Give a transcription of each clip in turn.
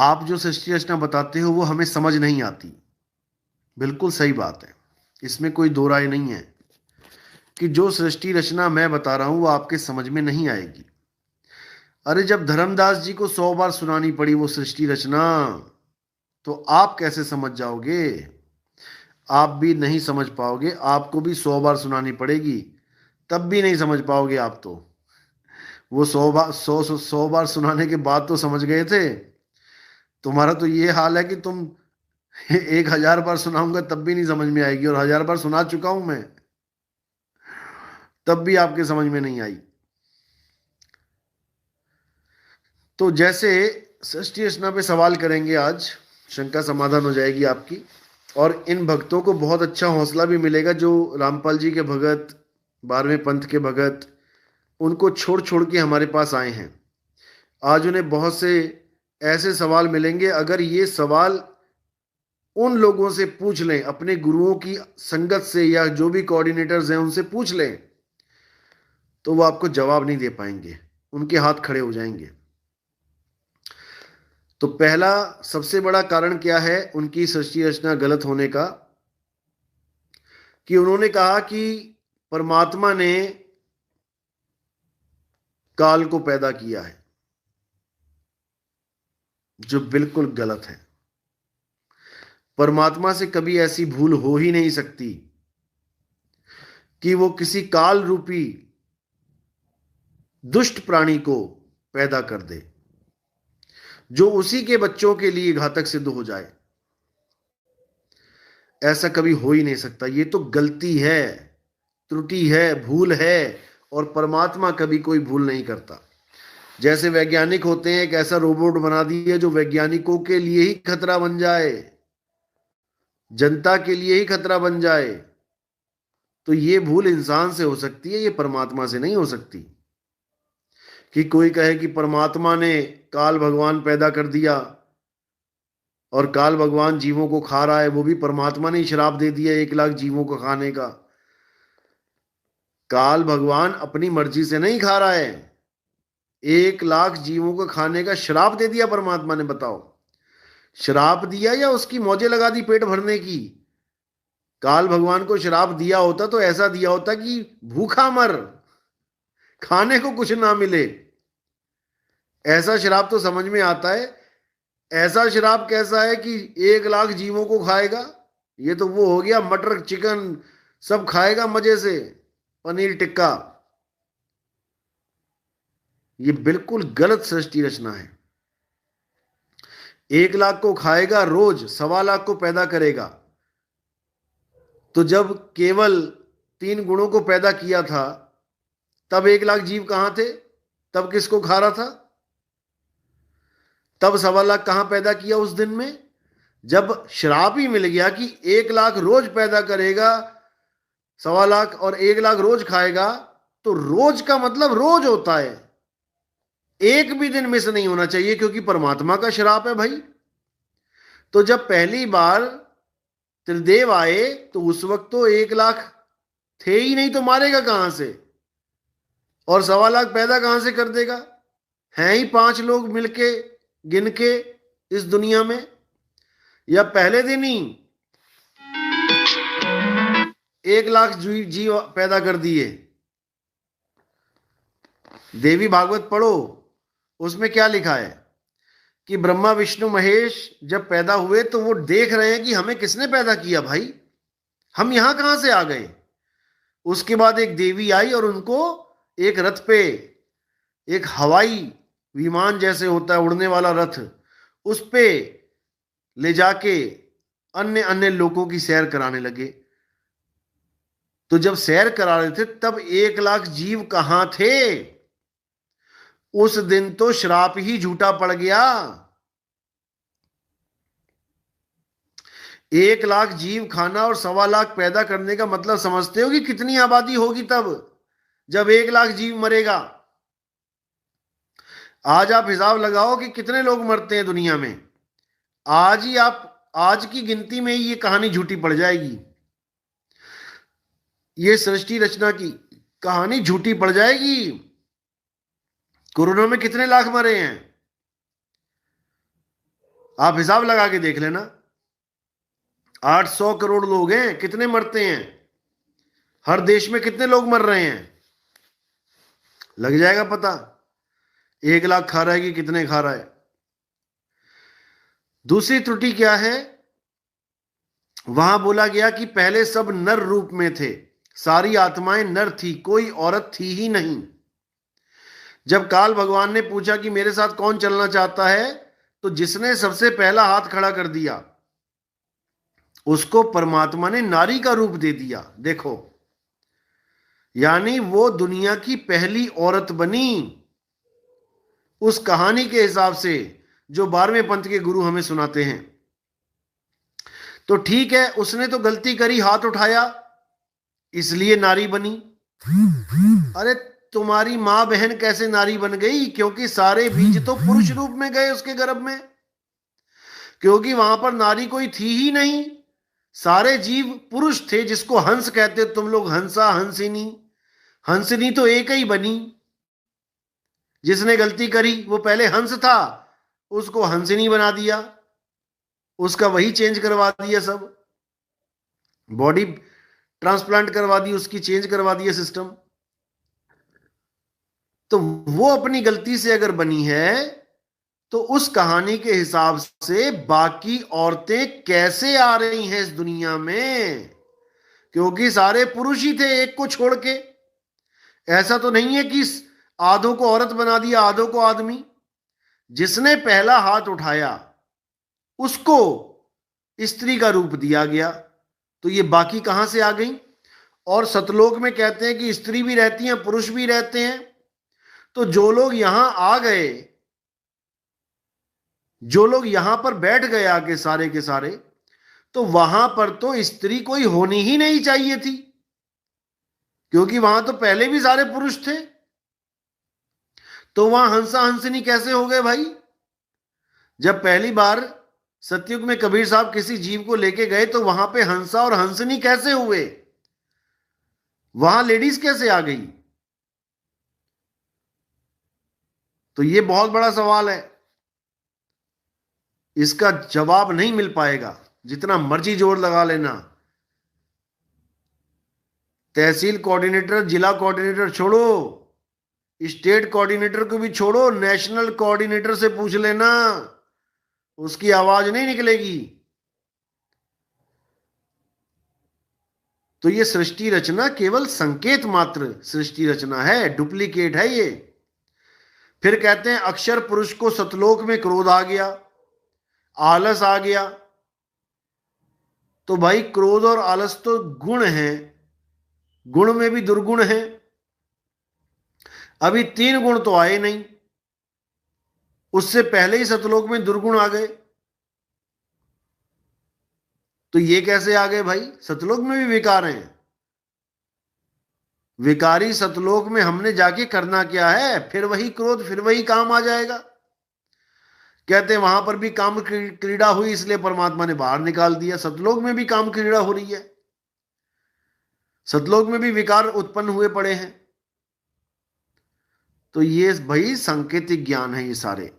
आप जो सृष्टि रचना बताते हो वो हमें समझ नहीं आती। बिल्कुल सही बात है, इसमें कोई दो राय नहीं है कि जो सृष्टि रचना मैं बता रहा हूं वो आपके समझ में नहीं आएगी। अरे जब धर्मदास जी को 100 बार सुनानी पड़ी वो सृष्टि रचना, तो आप कैसे समझ जाओगे? आप भी नहीं समझ पाओगे, आपको भी 100 बार सुनानी पड़ेगी, तब भी नहीं समझ पाओगे आप तो। वो 100 बार 100 बार सुनाने के बाद तो समझ गए थे। तुम्हारा तो ये हाल है कि तुम 1000 बार सुनाऊंगा तब भी नहीं समझ में आएगी, और 1000 बार सुना चुका हूं मैं, तब भी आपके समझ में नहीं आई। तो जैसे षष्ठी रचना पे सवाल करेंगे आज, शंका समाधान हो जाएगी आपकी, और इन भक्तों को बहुत अच्छा हौसला भी मिलेगा जो रामपाल जी के भगत, 12वें पंथ के भगत, उनको छोड़ छोड़ के हमारे पास आए हैं। आज उन्हें बहुत से ऐसे सवाल मिलेंगे, अगर ये सवाल उन लोगों से पूछ लें, अपने गुरुओं की संगत से या जो भी कोऑर्डिनेटर्स हैं उनसे पूछ लें, तो वो आपको जवाब नहीं दे पाएंगे, उनके हाथ खड़े हो जाएंगे। तो पहला सबसे बड़ा कारण क्या है उनकी सृष्टि रचना गलत होने का, कि उन्होंने कहा कि परमात्मा ने काल को पैदा किया है, जो बिल्कुल गलत है। परमात्मा से कभी ऐसी भूल हो ही नहीं सकती कि वो किसी काल रूपी दुष्ट प्राणी को पैदा कर दे जो उसी के बच्चों के लिए घातक सिद्ध हो जाए। ऐसा कभी हो ही नहीं सकता, ये तो गलती है, त्रुटि है, भूल है, और परमात्मा कभी कोई भूल नहीं करता। जैसे वैज्ञानिक होते हैं, एक ऐसा रोबोट बना दिए जो वैज्ञानिकों के लिए ही खतरा बन जाए, जनता के लिए ही खतरा बन जाए, तो ये भूल इंसान से हो सकती है, ये परमात्मा से नहीं हो सकती। कि कोई कहे कि परमात्मा ने काल भगवान पैदा कर दिया और काल भगवान जीवों को खा रहा है, वो भी परमात्मा ने ही श्राप दे दिया 1 लाख जीवों को खाने का। काल भगवान अपनी मर्जी से नहीं खा रहा है, 1 लाख जीवों को खाने का श्राप दे दिया परमात्मा ने। बताओ, श्राप दिया या उसकी मौजें लगा दी पेट भरने की? काल भगवान को श्राप दिया होता तो ऐसा दिया होता कि भूखा मर, खाने को कुछ ना मिले। ऐसा श्राप तो समझ में आता है, ऐसा श्राप कैसा है कि 1 लाख जीवों को खाएगा? ये तो वो हो गया मटर चिकन सब खाएगा मजे से, पनीर टिक्का। ये बिल्कुल गलत सृष्टि रचना है। 1 लाख को खाएगा रोज, 1.25 लाख को पैदा करेगा। तो जब केवल 3 गुणों को पैदा किया था तब 1 लाख जीव कहां थे? तब किसको खा रहा था? तब 1.25 लाख कहां पैदा किया उस दिन में? जब श्राप ही मिल गया कि 1 लाख रोज पैदा करेगा, 1.25 लाख और 1 लाख रोज खाएगा, तो रोज का मतलब रोज होता है, एक भी दिन मिस नहीं होना चाहिए, क्योंकि परमात्मा का श्राप है भाई। तो जब पहली बार त्रिदेव आए तो उस वक्त तो 1 लाख थे ही नहीं, तो मारेगा कहां से? और 1.25 लाख पैदा कहां से कर देगा? हैं ही 5 लोग मिलके गिन के इस दुनिया में, या पहले दिन ही 1 लाख जीव पैदा कर दिए? देवी भागवत पढ़ो, उसमें क्या लिखा है कि ब्रह्मा विष्णु महेश जब पैदा हुए तो वो देख रहे हैं कि हमें किसने पैदा किया भाई, हम यहां कहां से आ गए। उसके बाद एक देवी आई और उनको एक रथ पे, एक हवाई विमान जैसे होता है उड़ने वाला रथ, उस पे ले जाके अन्य अन्य लोगों की सैर कराने लगे। तो जब सैर करा रहे थे तब 1 लाख जीव कहां थे? उस दिन तो श्राप ही झूठा पड़ गया। 1 लाख जीव खाना और 1.25 लाख पैदा करने का मतलब समझते हो कि कितनी आबादी होगी तब, जब 1 लाख जीव मरेगा? आज आप हिसाब लगाओ कि कितने लोग मरते हैं दुनिया में। आज ही आप, आज की गिनती में ही ये कहानी झूठी पड़ जाएगी, ये सृष्टि रचना की कहानी झूठी पड़ जाएगी। कोरोना में कितने लाख मरे हैं? आप हिसाब लगा के देख लेना, 800 करोड़ लोग हैं, कितने मरते हैं, हर देश में कितने लोग मर रहे हैं, लग जाएगा पता। 1 लाख खा रहा है कि कितने खा रहा है। दूसरी त्रुटि क्या है, वहां बोला गया कि पहले सब नर रूप में थे, सारी आत्माएं नर थी, कोई औरत थी ही नहीं। जब काल भगवान ने पूछा कि मेरे साथ कौन चलना चाहता है, तो जिसने सबसे पहला हाथ खड़ा कर दिया उसको परमात्मा ने नारी का रूप दे दिया। देखो, यानी वो दुनिया की पहली औरत बनी, उस कहानी के हिसाब से जो 12वें पंथ के गुरु हमें सुनाते हैं। तो ठीक है, उसने तो गलती करी, हाथ उठाया, इसलिए नारी बनी। अरे तुम्हारी मां बहन कैसे नारी बन गई? क्योंकि सारे बीज तो पुरुष रूप में गए उसके गर्भ में, क्योंकि वहां पर नारी कोई थी ही नहीं, सारे जीव पुरुष थे, जिसको हंस कहते तुम लोग, हंसा हंसिनी। हंसिनी तो एक ही बनी, जिसने गलती करी वो पहले हंस था, उसको हंसिनी बना दिया, उसका वही चेंज करवा दिया, सब बॉडी ट्रांसप्लांट करवा दी उसकी, चेंज करवा दिया सिस्टम। तो वो अपनी गलती से अगर बनी है, तो उस कहानी के हिसाब से बाकी औरतें कैसे आ रही हैं इस दुनिया में? क्योंकि सारे पुरुष ही थे एक को छोड़ के। ऐसा तो नहीं है कि आधों को औरत बना दिया, आधों को आदमी। जिसने पहला हाथ उठाया उसको स्त्री का रूप दिया गया, तो ये बाकी कहां से आ गई? और सतलोक में कहते हैं कि स्त्री भी रहती हैं, पुरुष भी रहते हैं। तो जो लोग यहां आ गए, जो लोग यहां पर बैठ गए आके सारे के सारे, तो वहां पर तो स्त्री कोई होनी ही नहीं चाहिए थी, क्योंकि वहां तो पहले भी सारे पुरुष थे। तो वहां हंसा हंसनी कैसे हो गए भाई? जब पहली बार सतयुग में कबीर साहब किसी जीव को लेके गए, तो वहां पे हंसा और हंसनी कैसे हुए? वहां लेडीज कैसे आ गई? तो ये बहुत बड़ा सवाल है, इसका जवाब नहीं मिल पाएगा, जितना मर्जी जोर लगा लेना। तहसील कोऑर्डिनेटर, जिला कोऑर्डिनेटर छोड़ो, स्टेट कोऑर्डिनेटर को भी छोड़ो, नेशनल कोऑर्डिनेटर से पूछ लेना, उसकी आवाज नहीं निकलेगी। तो ये सृष्टि रचना केवल संकेत मात्र सृष्टि रचना है, डुप्लीकेट है ये। फिर कहते हैं अक्षर पुरुष को सतलोक में क्रोध आ गया, आलस आ गया। तो भाई क्रोध और आलस तो गुण है, गुण में भी दुर्गुण है। अभी 3 गुण तो आए नहीं, उससे पहले ही सतलोक में दुर्गुण आ गए। तो ये कैसे आ गए भाई? सतलोक में भी विकार हैं। विकारी सतलोक में हमने जाके करना क्या है? फिर वही क्रोध, फिर वही काम आ जाएगा। कहते हैं वहां पर भी काम क्रीड़ा हुई, इसलिए परमात्मा ने बाहर निकाल दिया। सतलोक में भी काम क्रीड़ा हो रही है, सतलोक में भी विकार उत्पन्न हुए पड़े हैं। तो ये भाई सांकेतिक ज्ञान है ये सारे।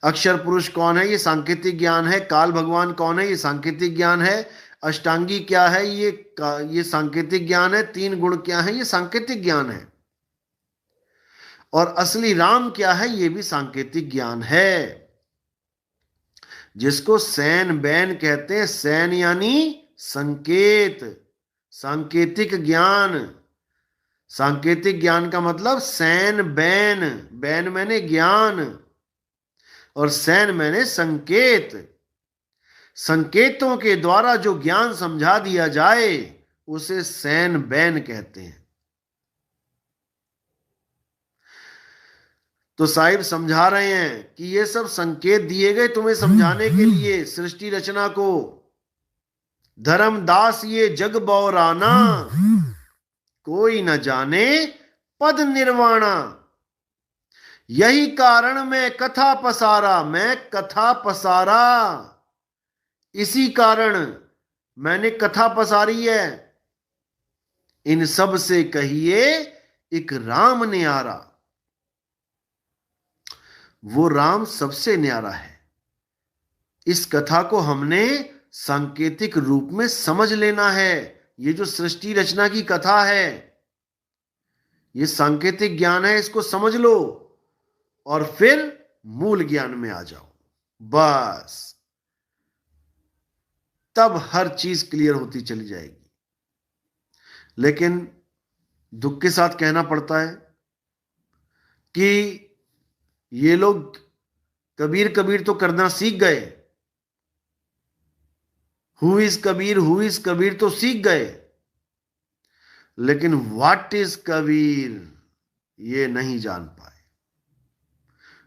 अक्षर पुरुष कौन है? ये सांकेतिक ज्ञान है। काल भगवान कौन है? ये सांकेतिक ज्ञान है। अष्टांगी क्या है? ये सांकेतिक ज्ञान है। 3 गुण क्या है? ये सांकेतिक ज्ञान है। और असली राम क्या है? ये भी सांकेतिक ज्ञान है, जिसको सैन बैन कहते हैं। सैन यानी संकेत, सांकेतिक ज्ञान। सांकेतिक ज्ञान का मतलब सैन बैन, बैन मैंने ज्ञान और सैन मैंने संकेत। संकेतों के द्वारा जो ज्ञान समझा दिया जाए उसे सैन बैन कहते हैं। तो साहिब समझा रहे हैं कि ये सब संकेत दिए गए तुम्हें समझाने के लिए सृष्टि रचना को। धर्मदास ये जग बौराना, कोई न जाने पद निर्वाणा। यही कारण मैं कथा पसारा, मैं कथा पसारा, इसी कारण मैंने कथा पसारी है। इन सब से कहिए एक राम न्यारा। वो राम सबसे न्यारा है, इस कथा को हमने सांकेतिक रूप में समझ लेना है। ये जो सृष्टि रचना की कथा है, ये सांकेतिक ज्ञान है, इसको समझ लो और फिर मूल ज्ञान में आ जाओ। बस तब हर चीज क्लियर होती चली जाएगी। लेकिन दुख के साथ कहना पड़ता है कि ये लोग कबीर कबीर तो करना सीख गए, हु इज कबीर तो सीख गए, लेकिन व्हाट इज कबीर ये नहीं जान पाए।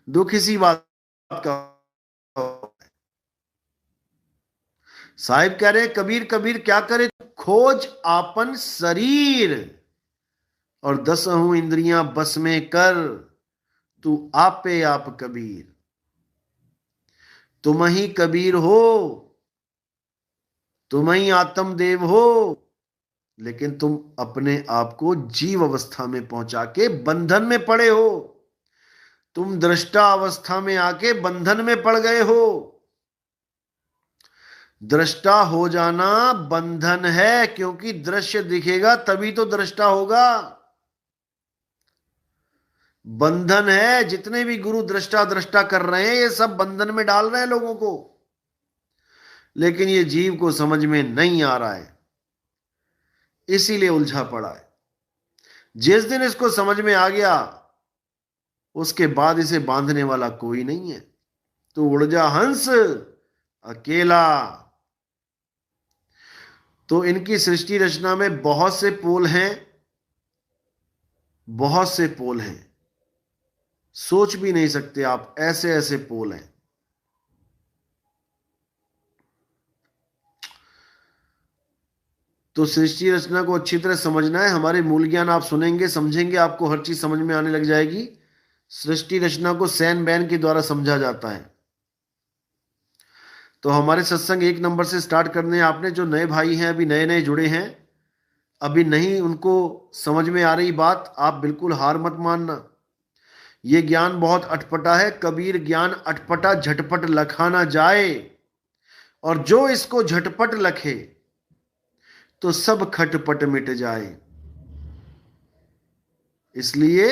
दुख इसी बात का। साहिब कह रहे कबीर कबीर क्या करे, खोज आपन शरीर और 10 इंद्रियां बस में कर, तू आपे आप कबीर। तुम ही कबीर हो, तुम ही आत्मदेव हो, लेकिन तुम अपने आप को जीव अवस्था में पहुंचा के बंधन में पड़े हो। तुम दृष्टा अवस्था में आके बंधन में पड़ गए हो। दृष्टा हो जाना बंधन है, क्योंकि दृश्य दिखेगा तभी तो दृष्टा होगा। बंधन है। जितने भी गुरु दृष्टा दृष्टा कर रहे हैं, ये सब बंधन में डाल रहे हैं लोगों को, लेकिन ये जीव को समझ में नहीं आ रहा है, इसीलिए उलझा पड़ा है। जिस दिन इसको समझ में आ गया, उसके बाद इसे बांधने वाला कोई नहीं है। तो उड़ जा हंस अकेला। तो इनकी सृष्टि रचना में बहुत से पोल हैं, बहुत से पोल हैं, सोच भी नहीं सकते आप, ऐसे ऐसे पोल हैं। तो सृष्टि रचना को अच्छी तरह समझना है। हमारे मूल ज्ञान आप सुनेंगे, समझेंगे, आपको हर चीज समझ में आने लग जाएगी। सृष्टि रचना को सैन बैन के द्वारा समझा जाता है। तो हमारे सत्संग 1 नंबर से स्टार्ट करने हैं। आपने जो नए भाई हैं, अभी नए नए जुड़े हैं, अभी नहीं उनको समझ में आ रही बात, आप बिल्कुल हार मत मानना। ये ज्ञान बहुत अटपटा है। कबीर ज्ञान अटपटा झटपट लखा ना जाए, और जो इसको झटपट लखे तो सब खटपट मिट जाए। इसलिए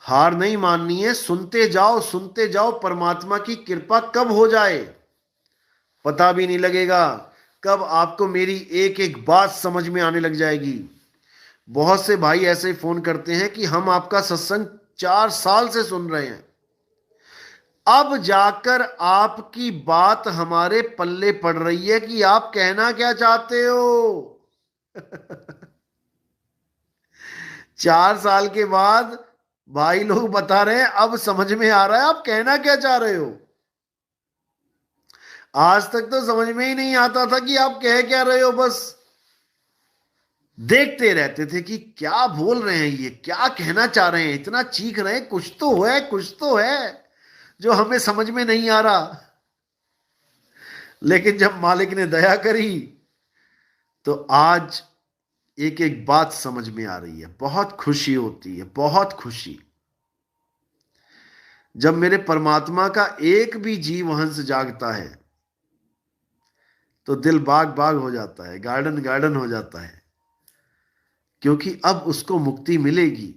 हार नहीं माननी है, सुनते जाओ सुनते जाओ। परमात्मा की कृपा कब हो जाए पता भी नहीं लगेगा, कब आपको मेरी एक एक बात समझ में आने लग जाएगी। बहुत से भाई ऐसे फोन करते हैं कि हम आपका सत्संग 4 साल से सुन रहे हैं, अब जाकर आपकी बात हमारे पल्ले पड़ रही है कि आप कहना क्या चाहते हो। 4 साल के बाद भाई लोग बता रहे हैं अब समझ में आ रहा है आप कहना क्या चाह रहे हो। आज तक तो समझ में ही नहीं आता था कि आप कह क्या रहे हो, बस देखते रहते थे कि क्या बोल रहे हैं, ये क्या कहना चाह रहे हैं, इतना चीख रहे हैं, कुछ तो है जो हमें समझ में नहीं आ रहा। लेकिन जब मालिक ने दया करी तो आज एक एक बात समझ में आ रही है। बहुत खुशी होती है, बहुत खुशी। जब मेरे परमात्मा का एक भी जीव हंस जागता है तो दिल बाग बाग हो जाता है, गार्डन गार्डन हो जाता है, क्योंकि अब उसको मुक्ति मिलेगी।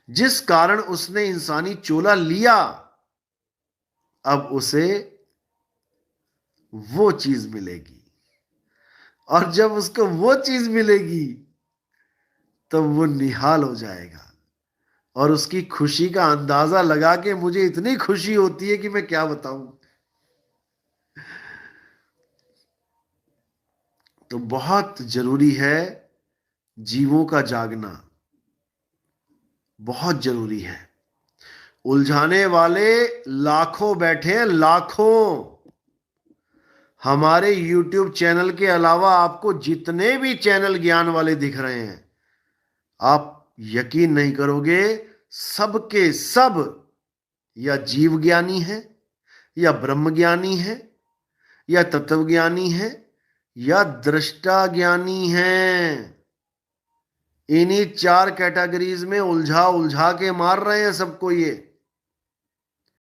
जिस कारण उसने इंसानी चोला लिया, अब उसे वो चीज मिलेगी, और जब उसको वो चीज मिलेगी तब वो निहाल हो जाएगा। और उसकी खुशी का अंदाजा लगा के मुझे इतनी खुशी होती है कि मैं क्या बताऊं। तो बहुत जरूरी है जीवों का जागना, बहुत जरूरी है। उलझाने वाले लाखों बैठे हैं, लाखों। हमारे YouTube चैनल के अलावा आपको जितने भी चैनल ज्ञान वाले दिख रहे हैं, आप यकीन नहीं करोगे, सबके सब या जीव ज्ञानी है, या ब्रह्म ज्ञानी है, या तत्व ज्ञानी है, या दृष्टा ज्ञानी है। इन्हीं 4 कैटेगरीज में उलझा उलझा के मार रहे हैं सबको ये।